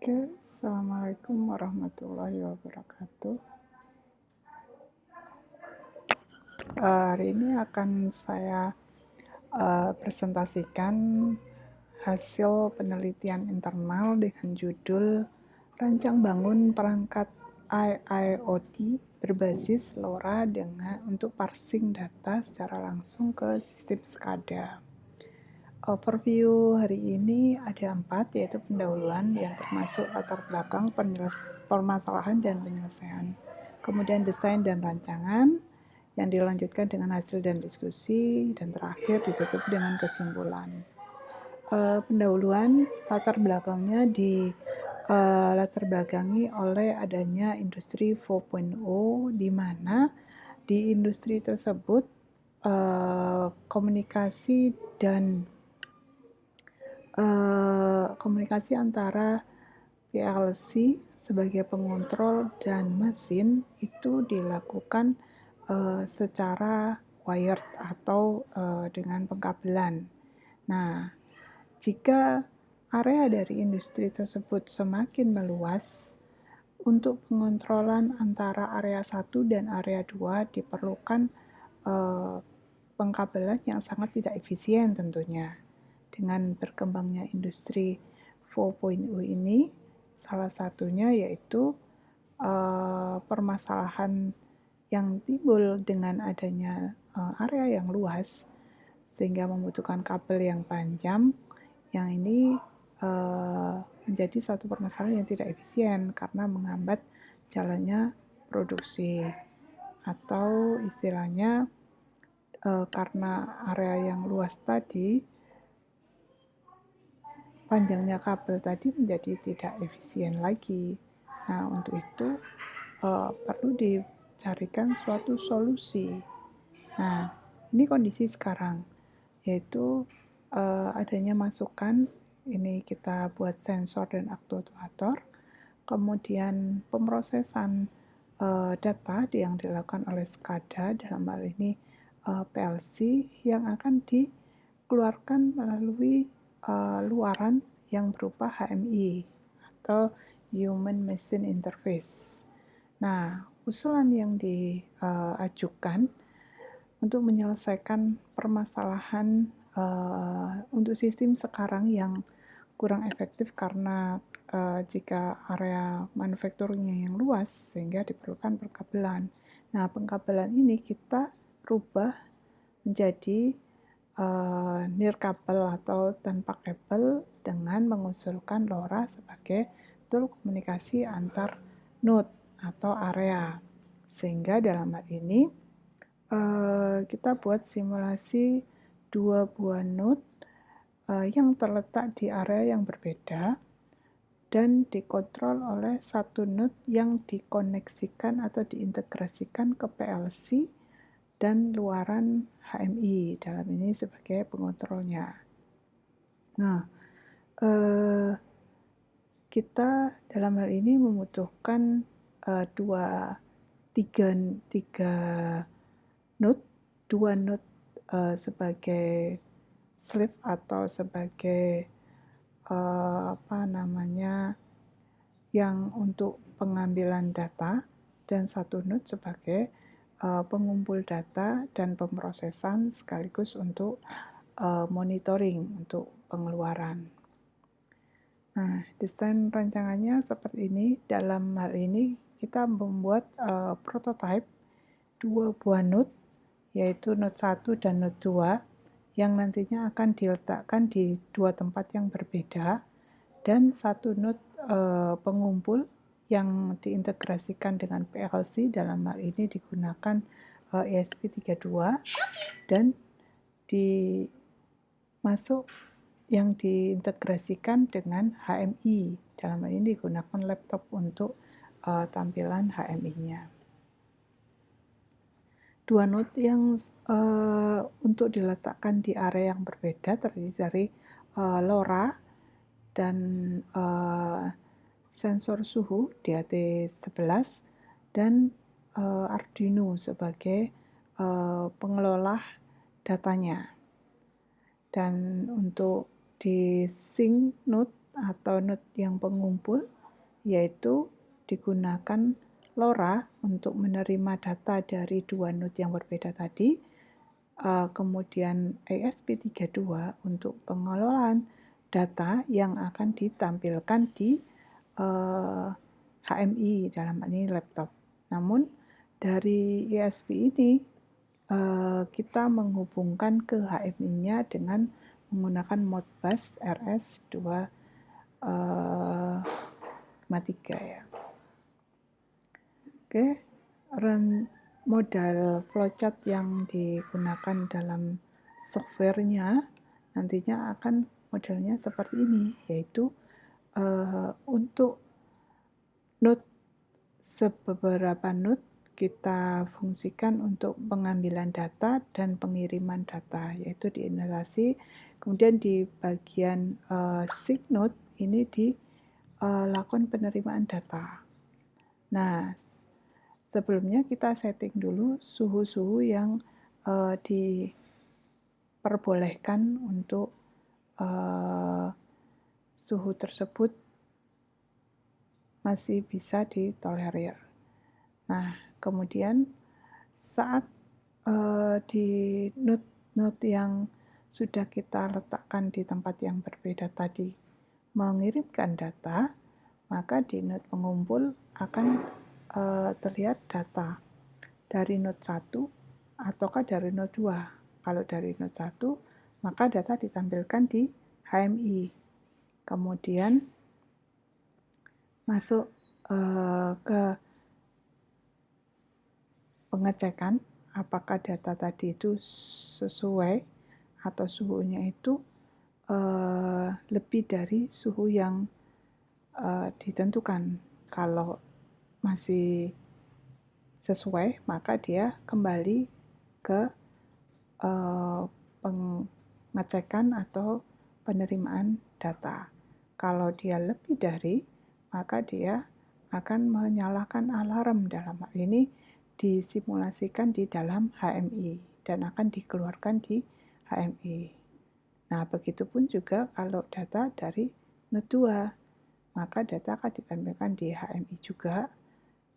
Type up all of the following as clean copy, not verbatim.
Oke, Assalamualaikum warahmatullahi wabarakatuh. Hari ini akan saya presentasikan hasil penelitian internal dengan judul Rancang Bangun Perangkat IIoT berbasis LoRa untuk parsing data secara langsung ke sistem SCADA. Overview hari ini ada 4, yaitu pendahuluan yang termasuk latar belakang permasalahan dan penyelesaian. Kemudian desain dan rancangan, yang dilanjutkan dengan hasil dan diskusi, dan terakhir ditutup dengan kesimpulan. Pendahuluan latar belakangnya latar belakangi oleh adanya industri 4.0, di mana di industri tersebut komunikasi antara PLC sebagai pengontrol dan mesin itu dilakukan secara wired atau dengan pengkabelan. Nah, jika area dari industri tersebut semakin meluas, untuk pengontrolan antara area 1 dan area 2 diperlukan pengkabelan yang sangat tidak efisien tentunya. Dengan berkembangnya industri 4.0 ini, salah satunya yaitu permasalahan yang timbul dengan adanya area yang luas, sehingga membutuhkan kabel yang panjang, yang ini menjadi satu permasalahan yang tidak efisien karena menghambat jalannya produksi, atau istilahnya karena area yang luas tadi, panjangnya kabel tadi menjadi tidak efisien lagi. Nah, untuk itu perlu dicarikan suatu solusi. Nah, ini kondisi sekarang, yaitu adanya masukan, ini kita buat sensor dan aktuator, kemudian pemrosesan data yang dilakukan oleh SCADA, dalam hal ini PLC, yang akan dikeluarkan melalui luaran yang berupa HMI atau Human Machine Interface. Nah, usulan yang diajukan untuk menyelesaikan permasalahan untuk sistem sekarang yang kurang efektif karena jika area manufakturnya yang luas, sehingga diperlukan perkabelan. Nah, pengkabelan ini kita rubah menjadi nirkabel atau tanpa kabel dengan mengusulkan LoRa sebagai tool komunikasi antar node atau area. Sehingga dalam hal ini kita buat simulasi 2 buah node yang terletak di area yang berbeda dan dikontrol oleh satu node yang dikoneksikan atau diintegrasikan ke PLC dan luaran HMI, dalam ini sebagai pengontrolnya. Nah, kita dalam hal ini membutuhkan tiga node, 2 node sebagai slave atau sebagai yang untuk pengambilan data, dan satu node sebagai pengumpul data dan pemrosesan sekaligus untuk monitoring untuk pengeluaran. Nah, desain rancangannya seperti ini. Dalam hal ini kita membuat prototipe 2 buah node, yaitu node 1 dan node 2, yang nantinya akan diletakkan di 2 tempat yang berbeda, dan satu node pengumpul yang diintegrasikan dengan PLC, dalam hal ini digunakan ESP32, dan yang diintegrasikan dengan HMI, dalam hal ini digunakan laptop untuk tampilan HMI-nya. 2 node yang untuk diletakkan di area yang berbeda terdiri dari LoRa dan sensor suhu DAT11 dan Arduino sebagai pengelola datanya. Dan untuk di sync node atau node yang pengumpul, yaitu digunakan LoRa untuk menerima data dari dua node yang berbeda tadi, kemudian ESP32 untuk pengelolaan data yang akan ditampilkan di HMI, dalam hal ini laptop. Namun dari ESP ini kita menghubungkan ke HMI-nya dengan menggunakan Modbus RS253 ya. Oke, modal flowchart yang digunakan dalam softwarenya nantinya akan modelnya seperti ini, yaitu untuk node, beberapa node kita fungsikan untuk pengambilan data dan pengiriman data, yaitu di instalasi. Kemudian di bagian sync node ini dilakukan penerimaan data. Nah, sebelumnya kita setting dulu suhu-suhu yang diperbolehkan untuk suhu tersebut masih bisa ditolerir. Nah, kemudian saat di node yang sudah kita letakkan di tempat yang berbeda tadi mengirimkan data, maka di node pengumpul akan terlihat data dari node 1 ataukah dari node 2. Kalau dari node 1, maka data ditampilkan di HMI. Kemudian masuk ke pengecekan apakah data tadi itu sesuai atau suhunya itu lebih dari suhu yang ditentukan. Kalau masih sesuai, maka dia kembali ke pengecekan atau penerimaan data. Kalau dia lebih dari, maka dia akan menyalakan alarm, dalam hal ini disimulasikan di dalam HMI dan akan dikeluarkan di HMI. Nah, begitupun juga kalau data dari node 2, maka data akan ditampilkan di HMI juga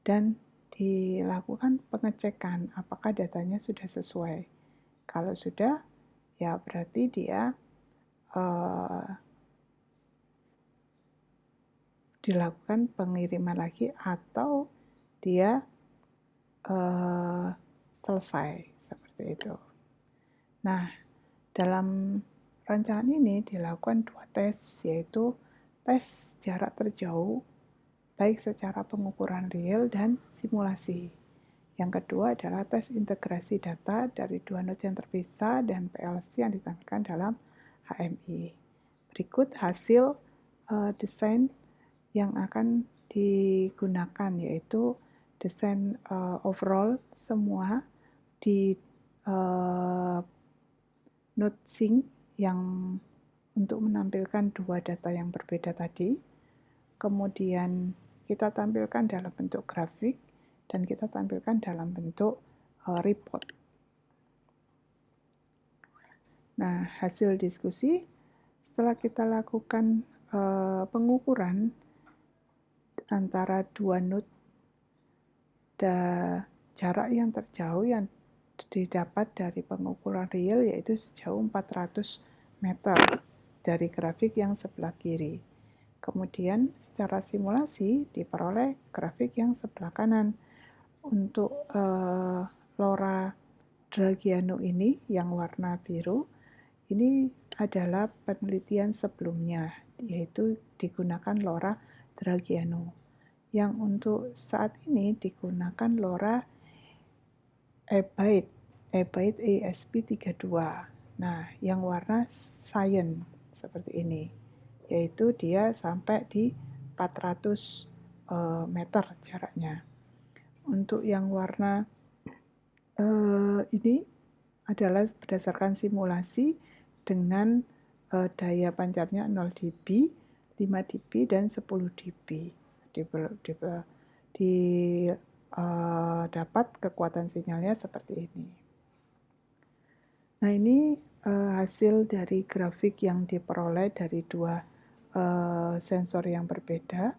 dan dilakukan pengecekan apakah datanya sudah sesuai. Kalau sudah, ya berarti dia dilakukan pengiriman lagi atau dia selesai, seperti itu. Nah, dalam rancangan ini dilakukan 2 tes, yaitu tes jarak terjauh, baik secara pengukuran real dan simulasi. Yang kedua adalah tes integrasi data dari dua node yang terpisah dan PLC yang ditampilkan dalam HMI. Berikut hasil desain yang akan digunakan, yaitu desain overall semua di node sync yang untuk menampilkan dua data yang berbeda tadi. Kemudian kita tampilkan dalam bentuk grafik dan kita tampilkan dalam bentuk report. Nah, hasil diskusi setelah kita lakukan pengukuran antara dua node, jarak yang terjauh yang didapat dari pengukuran real yaitu sejauh 400 meter dari grafik yang sebelah kiri. Kemudian secara simulasi diperoleh grafik yang sebelah kanan. Untuk LoRa Draghiano ini yang warna biru, ini adalah penelitian sebelumnya, yaitu digunakan LoRa Draghiano. Yang untuk saat ini digunakan LoRa eByte ESP32. Nah, yang warna cyan seperti ini, yaitu dia sampai di 400 meter jaraknya. Untuk yang warna ini adalah berdasarkan simulasi dengan daya pancarnya 0 dB, 5 dB, dan 10 dB. Dapat kekuatan sinyalnya seperti ini. Nah, ini hasil dari grafik yang diperoleh dari dua sensor yang berbeda,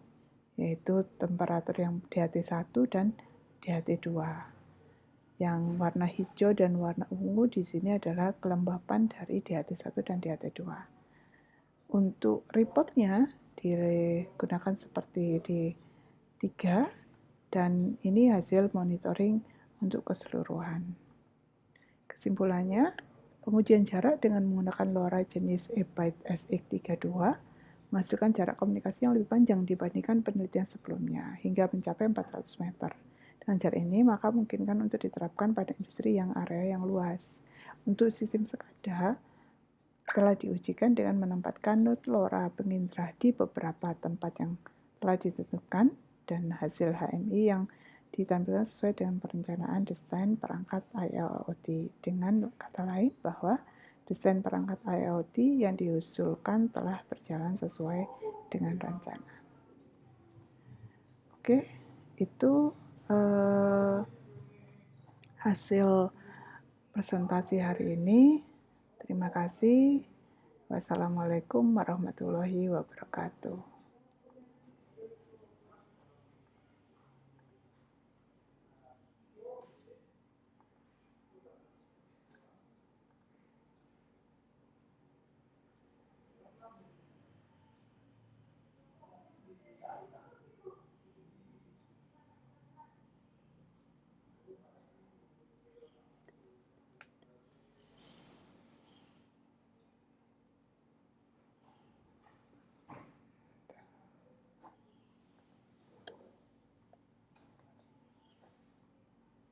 yaitu temperatur yang DHT1 dan DHT2. Yang warna hijau dan warna ungu di sini adalah kelembapan dari DHT1 dan DHT2. Untuk reportnya digunakan seperti di 3, dan ini hasil monitoring untuk keseluruhan. Kesimpulannya, pengujian jarak dengan menggunakan LoRa jenis eByte SX32 menghasilkan jarak komunikasi yang lebih panjang dibandingkan penelitian sebelumnya, hingga mencapai 400 meter. Dengan jarak ini, maka memungkinkan untuk diterapkan pada industri yang area yang luas. Untuk sistem SCADA, telah diujikan dengan menempatkan node LoRa pengindra di beberapa tempat yang telah ditentukan, dan hasil HMI yang ditampilkan sesuai dengan perencanaan desain perangkat IoT. Dengan kata lain, bahwa desain perangkat IoT yang diusulkan telah berjalan sesuai dengan rencana. Oke, itu hasil presentasi hari ini. Terima kasih. Wassalamualaikum warahmatullahi wabarakatuh.